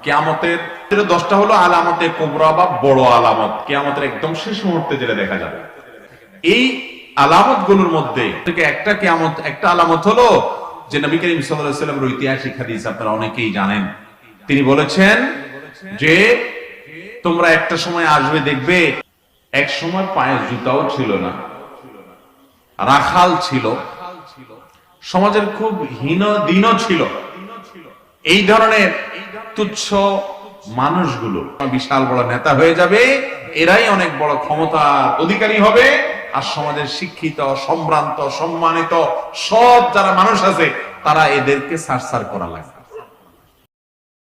কিয়ামতের 10টা হলো আলামতে কুবরা বা বড় আলামত, কিয়ামতের একদম শেষ মুহূর্তে যেটা দেখা যাবে। এই আলামত গুলোর মধ্যে থেকে একটা আলামত হলো যে নবী করিম সাল্লাল্লাহু আলাইহি ওয়াসাল্লামের ঐতিহাসিক হাদিস আপনারা অনেকেই জানেন। তিনি বলেছেন যে তোমরা একটা সময় আসবে, দেখবে এক সময় পায়ে জুতাও ছিল না, রাখাল ছিল, সমাজের খুব হীন দিন ছিল। এই ধরনের তুচ্ছ মানুষগুলো বিশাল বড় নেতা হয়ে যাবে, এরাই অনেক বড় ক্ষমতার অধিকারী হবে। আর সমাজের শিক্ষিত, সম্ভ্রান্ত, সম্মানিত সব যারা মানুষ আছে তারা এদেরকে সারসার করা লাগবে।